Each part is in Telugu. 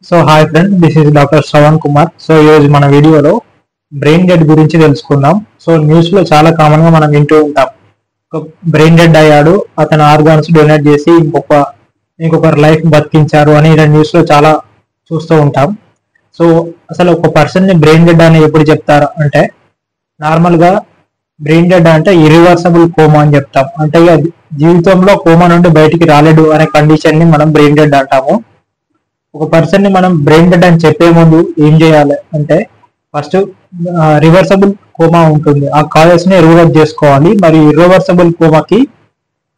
So hi friends, this is doctor Shravan Kumar. So ఈరోజు మన వీడియోలో బ్రెయిన్ డెడ్ గురించి తెలుసుకుందాం. సో న్యూస్లో చాలా కామన్గా మనం వింటూ ఉంటాం. ఒక బ్రెయిన్ డెడ్ అయ్యాడు, అతని ఆర్గాన్స్ డొనేట్ చేసి ఇంకొకరు లైఫ్ బతికించారు అని ఇలా న్యూస్లో చాలా చూస్తూ ఉంటాం. సో అసలు ఒక పర్సన్ని బ్రెయిన్ డెడ్ అని ఎప్పుడు చెప్తారు అంటే, నార్మల్గా బ్రెయిన్ డెడ్ అంటే ఇరివర్సబుల్ కోమా అని చెప్తాం. అంటే ఇక జీవితంలో కోమా నుండి బయటికి రాలేడు అనే కండిషన్ని మనం బ్రెయిన్ డెడ్ అంటాము. ఒక పర్సన్ ని మనం బ్రెయిన్ డెడ్ అని చెప్పే ముందు ఏం చేయాలి అంటే, ఫస్ట్ రివర్సబుల్ కోమా ఉంటుంది, ఆ కాజెస్ ని రూల్ అవుట్ చేసుకోవాలి. మరి ఇర్రివర్సబుల్ కోమాకి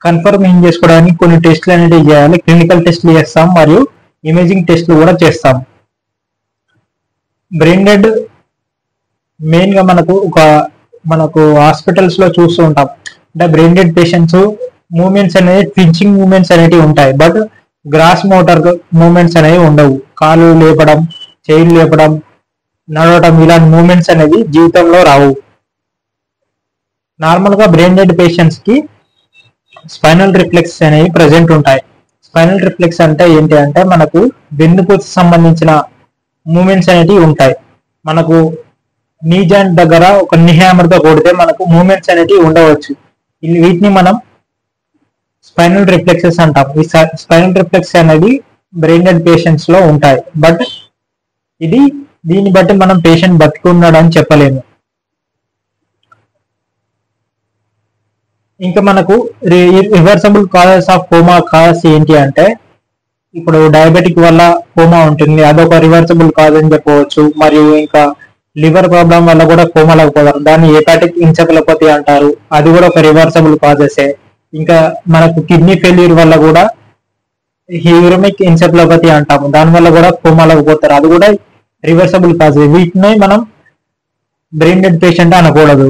కన్ఫర్మేషన్ చేసుకోవడానికి కొన్ని టెస్ట్లు అనేవి చేయాలి. క్లినికల్ టెస్ట్లు చేస్తాం మరియు ఇమేజింగ్ టెస్ట్లు కూడా చేస్తాం. బ్రెయిన్ డెడ్ మెయిన్ గా మనకు హాస్పిటల్స్ లో చూస్తూ ఉంటాం. అంటే బ్రెయిన్ డెడ్ పేషెంట్స్ మూమెంట్స్ అనేది ట్వించింగ్ మూమెంట్స్ అనేవి ఉంటాయి, బట్ గ్రాస్ మోటార్ మూమెంట్స్ అనేవి ఉండవు. కాళ్ళు లేపడం, చేయిలు లేపడం, నడవడం ఇలాంటి మూమెంట్స్ అనేవి జీవితంలో రావు. నార్మల్ గా బ్రెయిన్ డెడ్ పేషెంట్స్ కి స్పైనల్ రిఫ్లెక్స్ అనేవి ప్రెసెంట్ ఉంటాయి. స్పైనల్ రిఫ్లెక్స్ అంటే ఏంటి అంటే, మనకు వెన్నుపూసకు సంబంధించిన మూమెంట్స్ అనేవి ఉంటాయి. మనకు నీ జాయింట్ దగ్గర ఒక నీ హ్యామర్ తో కొడితే మనకు మూమెంట్స్ అనేవి ఉండవచ్చు. వీటిని మనం స్పైనల్ రిఫ్లెక్సెస్ అంటాం. ఈ స్పైనల్ రిఫ్లెక్స్ అనేది బ్రెయిన్ డెడ్ పేషెంట్స్ లో ఉంటాయి, బట్ దీన్ని బట్టి మనం పేషెంట్ బతికున్నాడు అని చెప్పలేము. ఇంకా మనకు reversible causes of coma causes ఏంటి అంటే, ఇప్పుడు డయాబెటిక్ వల్ల కోమా ఉంటుంది, అదొక రివర్సబుల్ కాజ్ అని చెప్పవచ్చు. మరియు ఇంకా లివర్ ప్రాబ్లం వల్ల కూడా కోమాలకు పోతారు, దాన్ని హెపాటిక్ ఎన్సెఫలోపతి అంటారు, అది కూడా ఒక రివర్సబుల్ కాజెసే. ఇంకా మనకు కిడ్నీ ఫెయిల్యూర్ వల్ల కూడా హ్యూరమిక్ ఎన్సెఫలోపతి అంటాము, దాని వల్ల కూడా కోమాలకు పోతారు, అది కూడా రివర్సబుల్ కాజ్. వీటిని మనం బ్రెయిన్ డెడ్ పేషెంట్ అనకూడదు.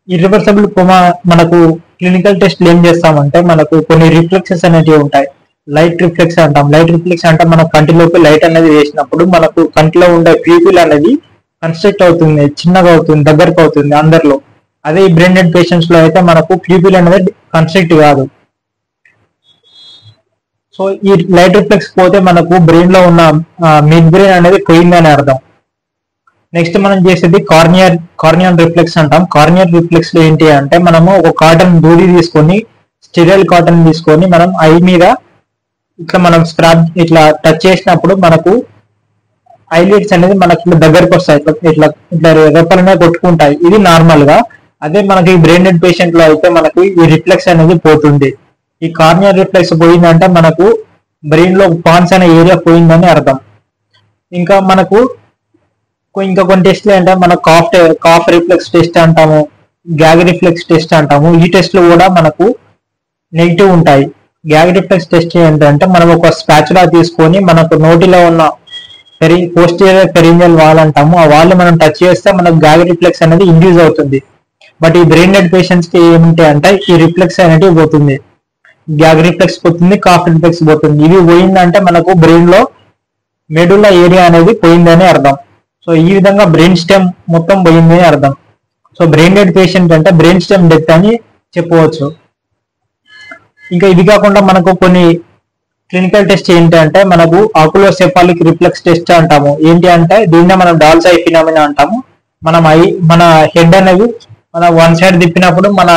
ఇర్రివర్సబుల్ కోమా మనకు క్లినికల్ టెస్ట్లు ఏం చేస్తామంటే, మనకు కొన్ని రిఫ్లెక్సెస్ అనేవి ఉంటాయి. లైట్ రిఫ్లెక్స్ అంటాం. లైట్ రిఫ్లెక్స్ అంటే మన కంటిలోకి లైట్ అనేది వేసినప్పుడు మనకు కంటిలో ఉండే ప్యూపిల్ అనేది కన్స్ట్రక్ట్ అవుతుంది, చిన్నగా అవుతుంది, దగ్గరకు అవుతుంది అందరిలో. అదే ఈ బ్రెయిన్ డెడ్ పేషెంట్స్ లో అయితే మనకు ప్యూపిల్ అనేది కన్స్ట్రక్ట్ కాదు. సో ఈ లైట్ రిఫ్లెక్స్ పోతే మనకు బ్రెయిన్ లో ఉన్న మిడ్ బ్రెయిన్ అనేది పోయిందని అర్థం. నెక్స్ట్ మనం చేసేది కార్నియల్ రిఫ్లెక్స్ అంటాం. కార్నియల్ రిఫ్లెక్స్ లో ఏంటి అంటే, మనము ఒక కాటన్ దూది తీసుకొని, స్టెరైల్ కాటన్ తీసుకొని మనం ఐ మీద ఇట్లా మనం స్క్రాచ్ ఇట్లా టచ్ చేసినప్పుడు మనకు ఐలిడ్స్ అనేది మనకి ఇట్లా దగ్గరకు వస్తాయి, ఇట్లా ఇట్లా రెప్పలనే కొట్టుకుంటాయి. ఇది నార్మల్ గా. అదే మనకి బ్రెయిన్ డెడ్ పేషెంట్ లో అయితే మనకు ఈ రిఫ్లెక్స్ అనేది పోతుంది. ఈ కార్నియల్ రిఫ్లెక్స్ పోయిందంటే మనకు బ్రెయిన్ లో పాన్స్ అనే ఏరియా పోయిందని అర్థం. ఇంకా మనకు ఇంకా కొన్ని టెస్ట్లు అంటే, మన కాఫ్ రిఫ్లెక్స్ టెస్ట్ అంటాము, గ్యాగ్ రిఫ్లెక్స్ టెస్ట్ అంటాము. ఈ టెస్ట్లు కూడా మనకు నెగిటివ్ ఉంటాయి. గ్యాగ్ రిఫ్లెక్స్ టెస్ట్ ఏంటంటే, మనం ఒక స్పాచులా తీసుకొని మనకు నోటిలో ఉన్న పోస్టీరియర్ పెరింజియల్ వాల్ అంటాము, ఆ వాల్ మనం టచ్ చేస్తే మనకు గ్యాగ్ రిఫ్లెక్స్ అనేది ఇండ్యూస్ అవుతుంది. బట్ ఈ బ్రెయిన్ డెడ్ పేషెంట్స్ కి ఏముంటాయి అంటే, ఈ రిఫ్లెక్స్ అనేది పోతుంది, గ్యాగ్ రిఫ్లెక్స్ పోతుంది, కాఫ్ రిఫ్లెక్స్ పోతుంది. ఇది పోయిందంటే మనకు బ్రెయిన్ లో మెడుల్లా ఏరియా అనేది పోయిందని అర్థం. సో ఈ విధంగా బ్రెయిన్ స్టెమ్ మొత్తం పోయిందని అర్థం. సో బ్రెయిన్ డెడ్ పేషెంట్ అంటే బ్రెయిన్ స్టెమ్ డెత్ అని చెప్పవచ్చు. ఇంకా ఇది కాకుండా మనకు కొన్ని క్లినికల్ టెస్ట్ ఏంటంటే, మనకు ఆకులోసెఫాలిక్ రిఫ్లెక్స్ టెస్ట్ అంటాము. ఏంటి అంటే, దీన్నే మనం డాల్స్ ఐ ఫినామినా అంటాము. మన హెడ్ అనేది మన వన్ సైడ్ తిప్పినప్పుడు మన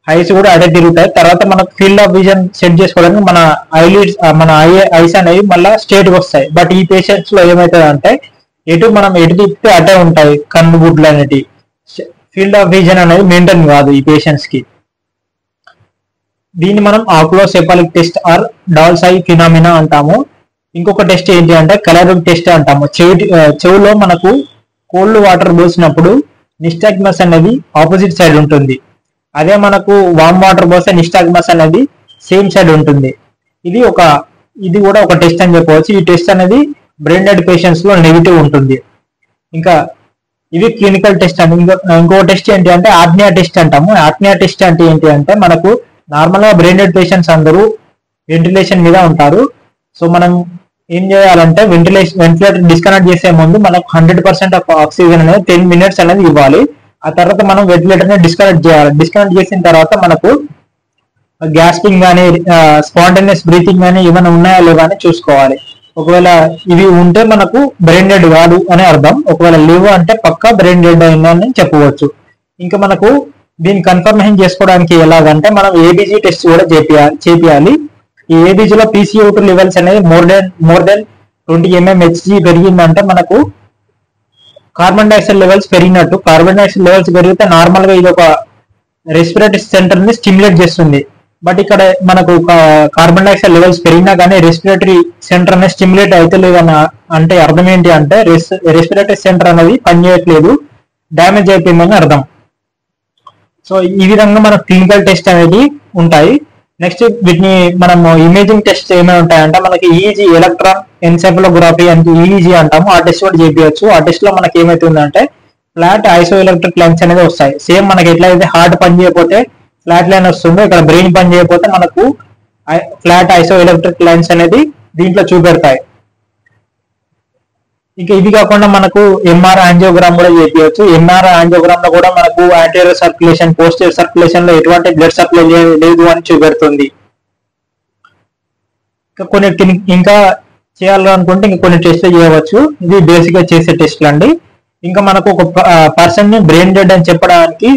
ఐస్ కూడా అదే తిరుగుతాయి. తర్వాత మనకు ఫీల్డ్ ఆఫ్ విజన్ సెట్ చేసుకోవడానికి మన ఐలిడ్స్ మన ఐస్ అనేవి మళ్ళీ స్ట్రేట్ గా వస్తాయి. బట్ ఈ పేషెంట్స్ లో ఏమవుతుంది అంటే, మనం ఎటు తిప్పితే అటే ఉంటాయి కన్ను గుడ్లు అనేటి. ఫీల్డ్ ఆఫ్ విజన్ అనేది మెయింటైన్ కాదు ఈ పేషెంట్స్ కి. దీన్ని మనం oculocephalic test or doll's eye phenomena అంటాము. ఇంకొక టెస్ట్ ఏంటి అంటే, కలరింగ్ టెస్ట్ అంటాము. చెవులో మనకు కోల్డ్ వాటర్ పోసినప్పుడు నిస్టాగ్మస్ అనేది ఆపోజిట్ సైడ్ ఉంటుంది, అదే మనకు వామ్ వాటర్ పోస్తే నిస్టాగ్మస్ అనేది సేమ్ సైడ్ ఉంటుంది. ఇది కూడా ఒక టెస్ట్ అని చెప్పవచ్చు. ఈ టెస్ట్ అనేది బ్రెయిన్ డెడ్ పేషెంట్స్ లో నెగిటివ్ ఉంటుంది. ఇంకా ఇవి క్లినికల్ టెస్ట్ అని. ఇంకో టెస్ట్ ఏంటి అంటే ఆప్నియా టెస్ట్ అంటాము. ఆప్నియా టెస్ట్ అంటే ఏంటి అంటే, మనకు నార్మల్ గా బ్రెయిన్ డెడ్ పేషెంట్స్ అందరూ వెంటిలేషన్ మీద ఉంటారు. సో మనం ఏం చేయాలంటే, వెంటిలేటర్ డిస్కనెక్ట్ చేసే ముందు మనకు 100% ఆఫ్ ఆక్సిజన్ అనేది 10 minutes అనేది ఇవ్వాలి. ఆ తర్వాత మనం వెంటిలేటర్ ని డిస్కనెక్ట్ చేయాలి. డిస్కనెక్ట్ చేసిన తర్వాత మనకు గ్యాస్పింగ్ కానీ స్పాంటేనియస్ బ్రీతింగ్ కానీ ఏమైనా ఉన్నాయా లేవా అని చూసుకోవాలి. ఒకవేళ ఇవి ఉంటే మనకు బ్రెయిన్ డెడ్ కాదు అని అర్థం. ఒకవేళ లేవు అంటే పక్కా బ్రెయిన్ డెడ్ అయిందని చెప్పవచ్చు. ఇంకా మనకు దీన్ని కన్ఫర్మేషన్ చేసుకోవడానికి ఎలాగంటే మనం ఏబీజీ టెస్ట్ కూడా చేపియాలి. ఈ ఏబీజీలో పీసీఓ2 లెవెల్స్ అనేది మోర్ దెన్ 20 mmHg పెరిగిందంటే మనకు కార్బన్ డైఆక్సైడ్ లెవెల్స్ పెరిగినట్టు. కార్బన్ డైఆక్సైడ్ లెవెల్స్ పెరిగితే నార్మల్ గా ఇది ఒక రెస్పిరేటరీ సెంటర్ ని స్టిమ్యులేట్ చేస్తుంది. బట్ ఇక్కడ మనకు కార్బన్ డైఆక్సైడ్ లెవెల్స్ పెరిగినా కానీ రెస్పిరేటరీ సెంటర్ అనేది స్టిమ్యులేట్ అవుతలేదు అని అంటే అర్థం ఏంటి అంటే రెస్పిరేటరీ సెంటర్ అనేది పనిచేయట్లేదు, డ్యామేజ్ అయిపోయిందని అర్థం. సో ఈ విధంగా మన క్లినికల్ టెస్ట్ అనేది ఉంటాయి. నెక్స్ట్ వీటిని మనం ఇమేజింగ్ టెస్ట్ ఏమైనా ఉంటాయంటే మనకి ఈజీ ఎలక్ట్రాన్ ఎన్సెఫలోగ్రఫీ అంటే ఈజీ అంటాము. ఆ టెస్ట్ కూడా చేయొచ్చు. ఆ టెస్ట్ లో మనకి ఏమైతుందంటే ఫ్లాట్ ఐసో ఎలక్ట్రిక్ లైన్స్ అనేది వస్తాయి. సేమ్ మనకి ఎట్లయితే హార్ట్ పని చేయకపోతే ఫ్లాట్ లైన్ వస్తుందో ఇక్కడ బ్రెయిన్ పని చేయకపోతే మనకు ఫ్లాట్ ఐసో ఎలక్ట్రిక్ లైన్స్ అనేది దీంట్లో చూపెడతాయి. ఇంకా ఇది కాకుండా మనకు ఎంఆర్ యాంజియోగ్రామ్ కూడా చేయొచ్చు. ఎంఆర్ యాంజియోగ్రామ్ లో కూడా మనకు యాంటీరియర్ సర్క్యులేషన్, పోస్టీరియర్ సర్క్యులేషన్ లో ఎటువంటి బ్లడ్ సప్లై లేదు అని చూపెడుతుంది. ఇంకా చేయాలనుకుంటే ఇంకా కొన్ని టెస్ట్లు చేయవచ్చు. ఇది బేసిక్ గా చేసే టెస్ట్లు అండి. ఇంకా మనకు ఒక పర్సన్ ని బ్రెయిన్ డెడ్ అని చెప్పడానికి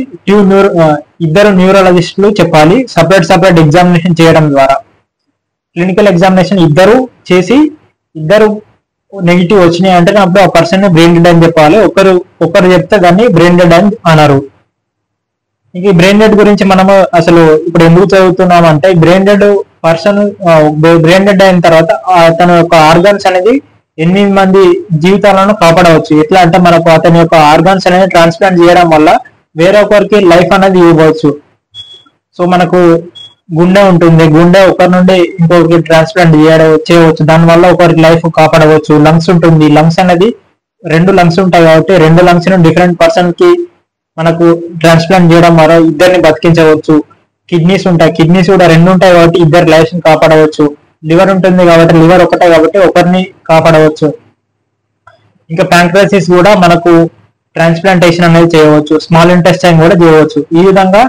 ఇద్దరు న్యూరాలజిస్టులు చెప్పాలి. సపరేట్ ఎగ్జామినేషన్ చేయడం ద్వారా క్లినికల్ ఎగ్జామినేషన్ ఇద్దరు చేసి ఇద్దరు నెగిటివ్ వచ్చినాయి అంటే అప్పుడు ఆ పర్సన్ ని బ్రెయిన్ డెడ్ అని చెప్పాలి. ఒకరు చెప్తే దాన్ని బ్రెయిన్ డెడ్ అని అన్నారు. ఇంక ఈ బ్రెయిన్ డెడ్ గురించి మనము అసలు ఇప్పుడు ఎందుకు చదువుతున్నాం అంటే brain dead person brain dead అయిన తర్వాత తన యొక్క ఆర్గాన్స్ అనేది 8 మంది జీవితాలను కాపాడవచ్చు. ఎట్లా అంటే మనకు అతని యొక్క ఆర్గాన్స్ అనేది ట్రాన్స్ప్లాంట్ చేయడం వల్ల వేరొకరికి లైఫ్ అనేది ఇవ్వచ్చు. సో మనకు గుండె ఉంటుంది, గుండె ఒకరి నుండి ఇంకొకరికి ట్రాన్స్ప్లాంట్ చేయవచ్చు. దానివల్ల ఒకరికి లైఫ్ కాపాడవచ్చు. లంగ్స్ ఉంటుంది, లంగ్స్ అనేది 2 లంగ్స్ ఉంటాయి కాబట్టి 2 లంగ్స్ ను డిఫరెంట్ పర్సన్ కి మనకు ట్రాన్స్ప్లాంట్ చేయడం ద్వారా ఇద్దరిని బతికించవచ్చు. కిడ్నీస్ ఉంటాయి, కిడ్నీస్ కూడా 2 ఉంటాయి కాబట్టి ఇద్దరు లైఫ్ ని కాపాడవచ్చు. లివర్ ఉంటుంది కాబట్టి లివర్ ఒకటే కాబట్టి ఒకరిని కాపాడవచ్చు. ఇంకా ప్యాంక్రసిస్ కూడా మనకు ట్రాన్స్ప్లాంటేషన్ అనేది చేయవచ్చు. స్మాల్ ఇంటెస్టైన్ కూడా చేయవచ్చు. ఈ విధంగా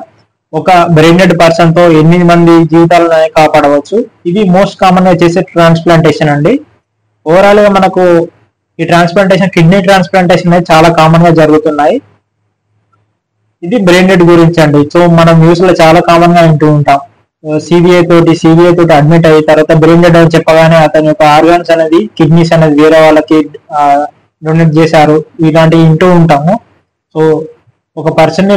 ఒక బ్రెయిన్ డెడ్ పర్సన్ తో 8 మంది జీవితాలను కాపాడవచ్చు. ఇది మోస్ట్ కామన్ గా చేసే ట్రాన్స్ప్లాంటేషన్ అండి. ఓవరాల్ గా మనకు ఈ ట్రాన్స్ప్లాంటేషన్, కిడ్నీ ట్రాన్స్ప్లాంటేషన్ అనేది చాలా కామన్ గా జరుగుతున్నాయి. ఇది బ్రెయిన్ డెడ్ గురించి అండి. సో మనం న్యూస్ లో చాలా కామన్ గా వింటూ ఉంటాం. సిబిఐ తోటి అడ్మిట్ అయిన తర్వాత బ్రెయిన్ డెడ్ అని చెప్పగానే అతని యొక్క ఆర్గాన్స్ అనేది, కిడ్నీస్ అనేది వేరే వాళ్ళకి డొనేట్ చేశారు, ఇలాంటివి వింటూ ఉంటాము. సో ఒక పర్సన్ ని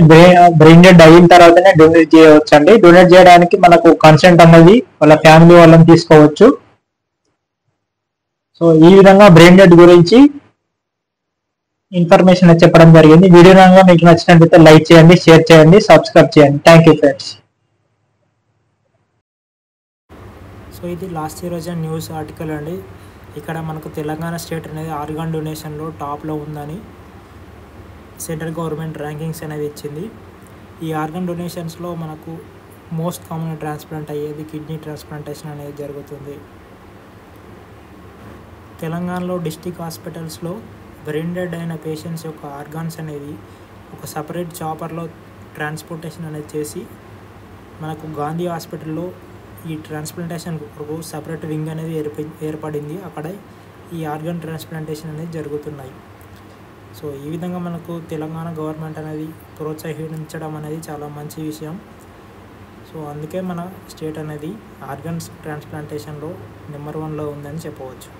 బ్రెయిన్ డెడ్ అయిన తర్వాతనే డొనేట్ చేయవచ్చు అండి. డొనేట్ చేయడానికి మనకు కన్సెంట్ అనేది వాళ్ళ ఫ్యామిలీ వాళ్ళని తీసుకోవచ్చు. సో ఈ విధంగా బ్రెయిన్ డెడ్ గురించి ఇన్ఫర్మేషన్ చెప్పడం జరిగింది. వీడియో మీకు నచ్చినట్లయితే లైక్ చేయండి, షేర్ చేయండి, సబ్స్క్రైబ్ చేయండి. Thank you friends. సో ఇది లాస్ట్ ఇయర్ వచ్చిన న్యూస్ ఆర్టికల్ అండి. ఇక్కడ మనకు తెలంగాణ స్టేట్ అనేది ఆర్గాన్ డొనేషన్లో టాప్లో ఉందని సెంట్రల్ గవర్నమెంట్ ర్యాంకింగ్స్ అనేది ఇచ్చింది. ఈ ఆర్గాన్ డొనేషన్స్లో మనకు మోస్ట్ కామన్ ట్రాన్స్ప్లాంట్ అయ్యేది కిడ్నీ ట్రాన్స్ప్లాంటేషన్ అనేది జరుగుతుంది. తెలంగాణలో డిస్ట్రిక్ట్ హాస్పిటల్స్లో బ్రెయిన్ డెడ్ అయిన పేషెంట్స్ యొక్క ఆర్గాన్స్ అనేది ఒక సపరేట్ చాపర్లో ట్రాన్స్పోర్టేషన్ అనేది చేసి మనకు గాంధీ హాస్పిటల్లో ఈ ట్రాన్స్ప్లాంటేషన్ కొరకు సపరేట్ వింగ్ అనేది ఏర్పడింది. అక్కడ ఈ ఆర్గాన్ ట్రాన్స్ప్లాంటేషన్ అనేది జరుగుతున్నాయి. సో ఈ విధంగా మనకు తెలంగాణ గవర్నమెంట్ అనేది ప్రోత్సహించడం అనేది చాలా మంచి విషయం. సో అందుకే మన స్టేట్ అనేది ఆర్గాన్స్ ట్రాన్స్ప్లాంటేషన్లో నెంబర్ 1లో ఉందని చెప్పవచ్చు.